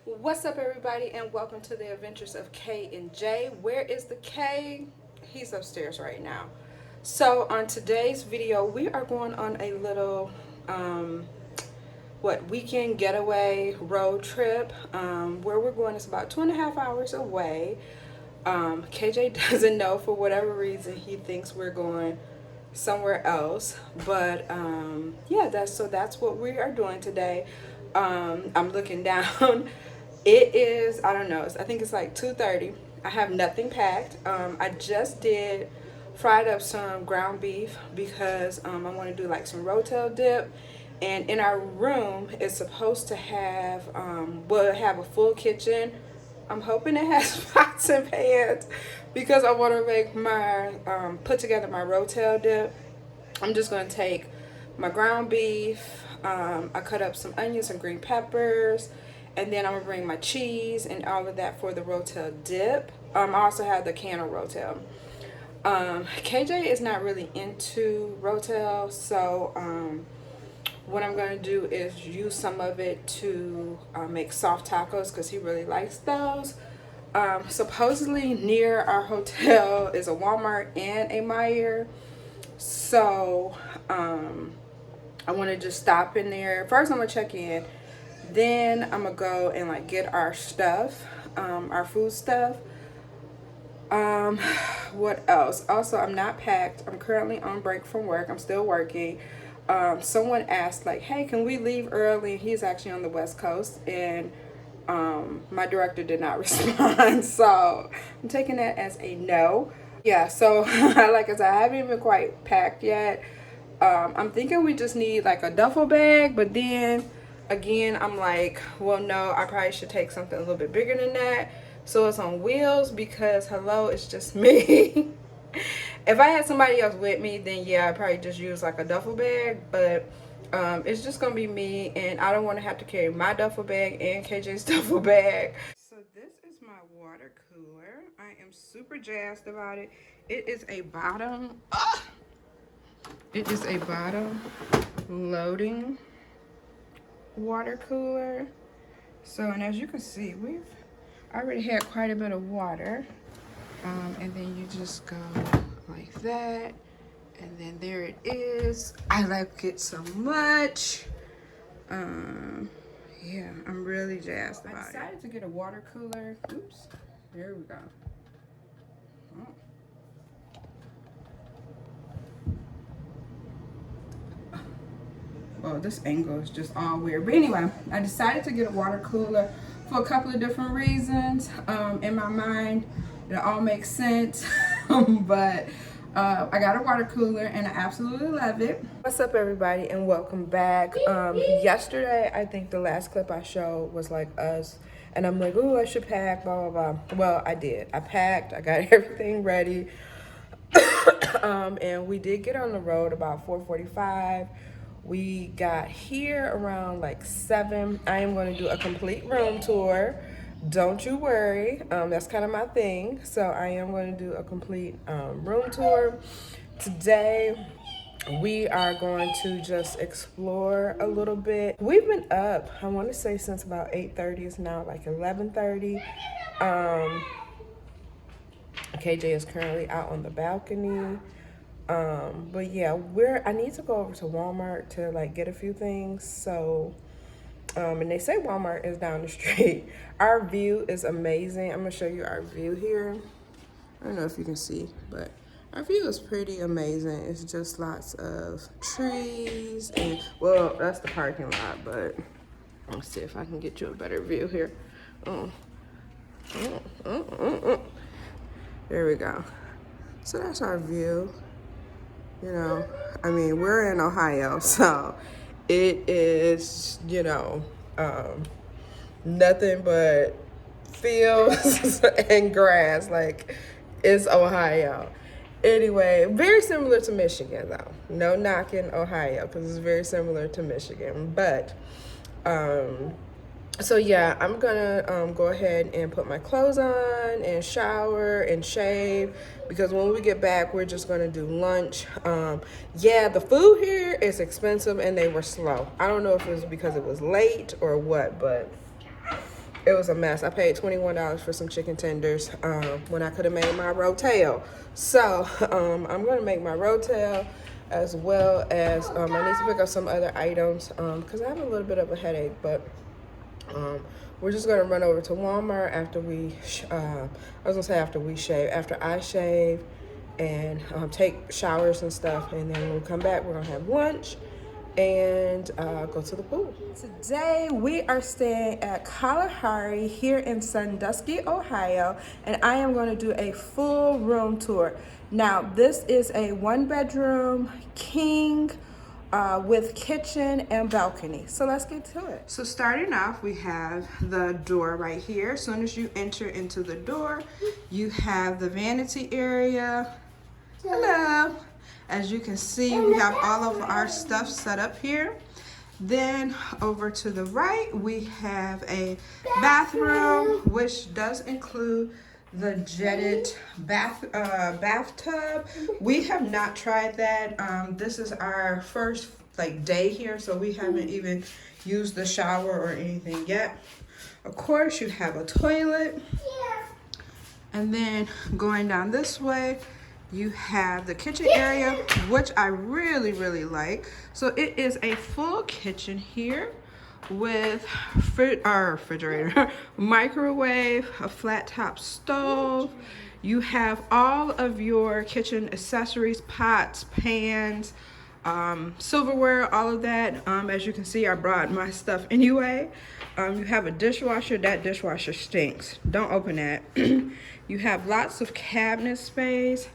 What's up, everybody, and welcome to the adventures of K and J. Where is the K? He's upstairs right now. So on today's video, we are going on a little weekend getaway road trip. Where we're going is about 2.5 hours away. KJ doesn't know, for whatever reason. He thinks we're going somewhere else, but yeah, that's what we are doing today. I'm looking down. It is, I don't know, I think it's like 2:30. I have nothing packed. I just did fried up some ground beef because I want to do like some rotel dip. And in our room, it's supposed to have, have a full kitchen. I'm hoping it has pots and pans because I want to make my, put together my rotel dip. I'm just going to take my ground beef. I cut up some onions and green peppers. And then I'm going to bring my cheese and all of that for the rotel dip. I also have the can of rotel. KJ is not really into rotel, so what I'm going to do is use some of it to make soft tacos because he really likes those. Supposedly near our hotel is a Walmart and a Meijer. So I want to just stop in there. First I'm going to check in. Then I'm going to go and like get our stuff, our food stuff. What else? Also, I'm not packed. I'm currently on break from work. I'm still working. Someone asked like, hey, can we leave early? He's actually on the West Coast, and my director did not respond. So I'm taking that as a no. Yeah, so like I said, I haven't even quite packed yet. I'm thinking we just need like a duffel bag, but then again, I'm like, well, no, I probably should take something a little bit bigger than that. So it's on wheels because, hello, it's just me. If I had somebody else with me, then yeah, I'd probably just use like a duffel bag. But it's just going to be me, and I don't want to have to carry my duffel bag and KJ's duffel bag. So this is my water cooler. I am super jazzed about it. It is a bottom. It is a bottom loading water cooler. So, and as you can see, we've already had quite a bit of water. And then you just go like that. And then there it is. I like it so much. Yeah, I'm really jazzed about it. I decided to get a water cooler. Oops, there we go. Oh. Well, this angle is just all weird. But anyway, I decided to get a water cooler for a couple of different reasons. In my mind, it all makes sense. But I got a water cooler and I absolutely love it. What's up, everybody, and welcome back. Yesterday, I think the last clip I showed was like us. And I'm like, oh, I should pack, blah, blah, blah. Well, I did. I packed. I got everything ready. And we did get on the road about 4:45. We got here around like 7. I am going to do a complete room tour. Don't you worry. That's kind of my thing. So I am going to do a complete room tour. Today, we are going to just explore a little bit. We've been up, I want to say, since about 8:30. It's now like 11:30. KJ is currently out on the balcony. But yeah, I need to go over to Walmart to like get a few things. So, and they say Walmart is down the street. Our view is amazing. I'm gonna show you our view here. I don't know if you can see, but our view is pretty amazing. It's just lots of trees and, well, that's the parking lot, but let's see if I can get you a better view here. There we go. So that's our view. You know, I mean, we're in Ohio, so it is, you know, nothing but fields and grass. Like, it's Ohio. Anyway, very similar to Michigan, though. No knocking Ohio, because it's very similar to Michigan. But, so yeah, I'm gonna go ahead and put my clothes on and shower and shave, because when we get back, we're just gonna do lunch. Yeah, the food here is expensive and they were slow. I don't know if it was because it was late or what, but It was a mess. I paid $21 for some chicken tenders when I could have made my rotel. So I'm gonna make my rotel, as well as I need to pick up some other items because I have a little bit of a headache. But we're just gonna run over to Walmart after we. I was gonna say after we shave. After I shave and take showers and stuff, and then when we come back, we're gonna have lunch and go to the pool. Today we are staying at Kalahari here in Sandusky, Ohio, and I am going to do a full room tour. Now this is a 1-bedroom king with kitchen and balcony. So let's get to it. So starting off, we have the door right here. As soon as you enter into the door, you have the vanity area. Hello. As you can see, we have all of our stuff set up here. Then over to the right, we have a bathroom, which does include the jetted bathtub. We have not tried that. This is our first day here, so we haven't even used the shower or anything yet. Of course, you have a toilet. And then going down this way, you have the kitchen area, which I really, really like. So it is a full kitchen here with refrigerator, microwave, a flat top stove. You have all of your kitchen accessories, pots, pans, silverware, all of that. As you can see, I brought my stuff anyway. You have a dishwasher. That dishwasher stinks. Don't open that. You have lots of cabinet space.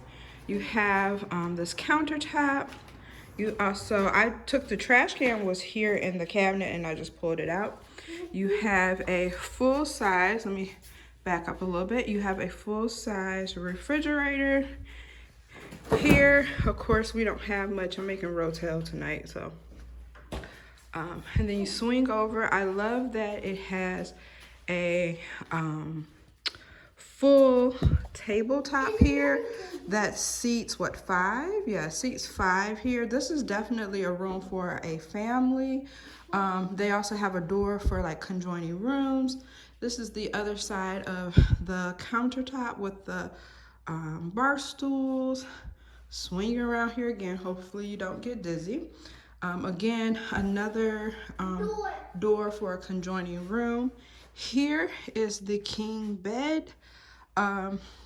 You have this countertop. You also, I took the trash can was here in the cabinet and I just pulled it out. You have a full size, let me back up a little bit. You have a full size refrigerator here. Of course, we don't have much. I'm making rotel tonight, so. And then you swing over. I love that it has a full tabletop here that seats what, 5? Yeah, seats 5 here. This is definitely a room for a family. They also have a door for like conjoining rooms. This is the other side of the countertop with the bar stools. Swing around here again. Hopefully you don't get dizzy. Again, another door for a conjoining room. Here is the king bed.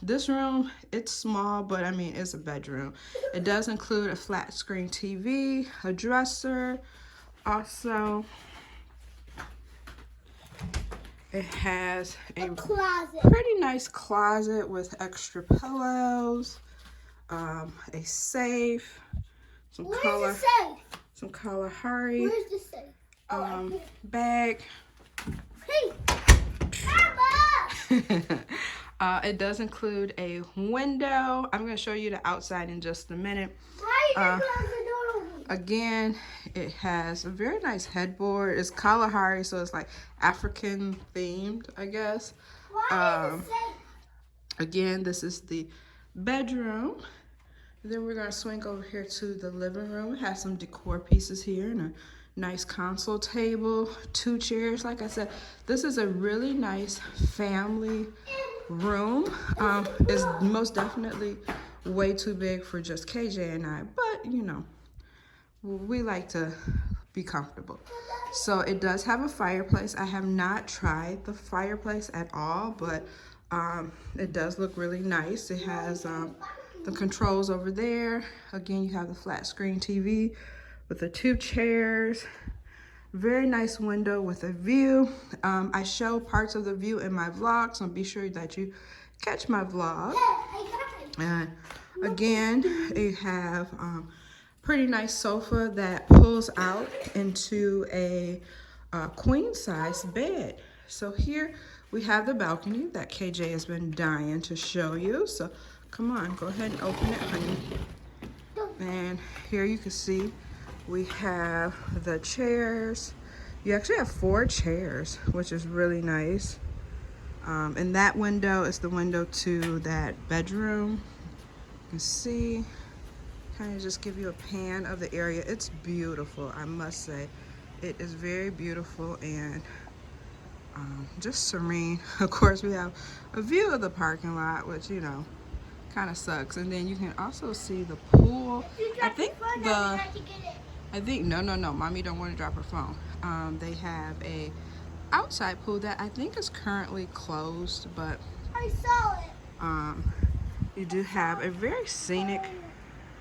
This room, it's small, but I mean, it's a bedroom. It does include a flat screen TV, a dresser. Also, it has a closet. Pretty nice closet with extra pillows, a safe, some Kalahari. Where's the safe? Bag. Hey, Mama! It does include a window. I'm going to show you the outside in just a minute. Why are you close the door on me? Again, it has a very nice headboard. It's Kalahari, so it's like African themed, I guess. Why is the safe? Again, this is the bedroom. Then we're going to swing over here to the living room. It has some decor pieces here and a nice console table, 2 chairs. Like I said, this is a really nice family room. It's most definitely way too big for just KJ and I, but you know, we like to be comfortable. So it does have a fireplace. I have not tried the fireplace at all, but it does look really nice. It has the controls over there. Again, you have the flat screen TV with the 2 chairs. Very nice window with a view. I show parts of the view in my vlog, so be sure that you catch my vlog. And again, you have pretty nice sofa that pulls out into a queen size bed. So here we have the balcony that KJ has been dying to show you. So come on, go ahead and open it, honey. And here you can see we have the chairs. You actually have 4 chairs, which is really nice. And that window is the window to that bedroom. You can see, kind of just give you a pan of the area. It's beautiful, I must say. It is very beautiful, and Just serene. Of course, we have a view of the parking lot, which, you know, kind of sucks. And then you can also see the pool. No, mommy don't want to drop her phone. They have a outside pool that I think is currently closed, but I saw it. you do have a very scenic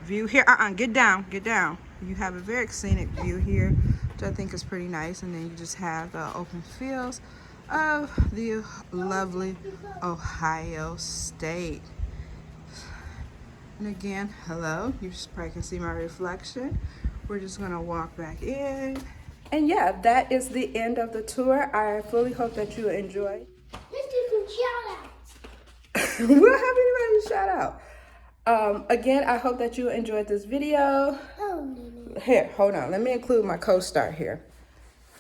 view here. Get down. You have a very scenic view here, which I think is pretty nice. And then you just have the open fields of the lovely Ohio State. And again, hello. You just probably can see my reflection. We're just gonna walk back in. And yeah, that is the end of the tour. I fully hope that you enjoy. Let's do some shout outs. We don't have anybody to shout out. Again, I hope that you enjoyed this video. Oh, no. Here, hold on. Let me include my co-star here.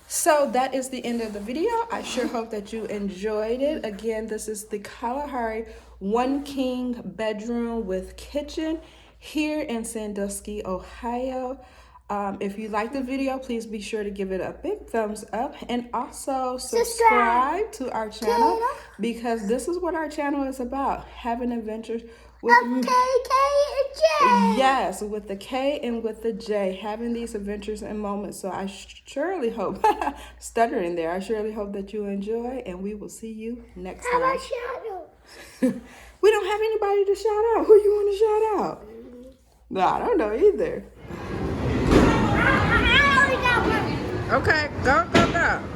So that is the end of the video. I sure hope that you enjoyed it. Again, this is the Kalahari 1 king bedroom with kitchen here in Sandusky, Ohio. If you like the video, please be sure to give it a big thumbs up and also subscribe to our channel, because this is what our channel is about, having adventures with K, and J. Yes, with the K and with the J, having these adventures and moments. So I surely hope, stuttering there, I surely hope that you enjoy, and we will see you next How time. about shout outs? We don't have anybody to shout out. Who you want to shout out? No, I don't know either. I already got one. Okay, go.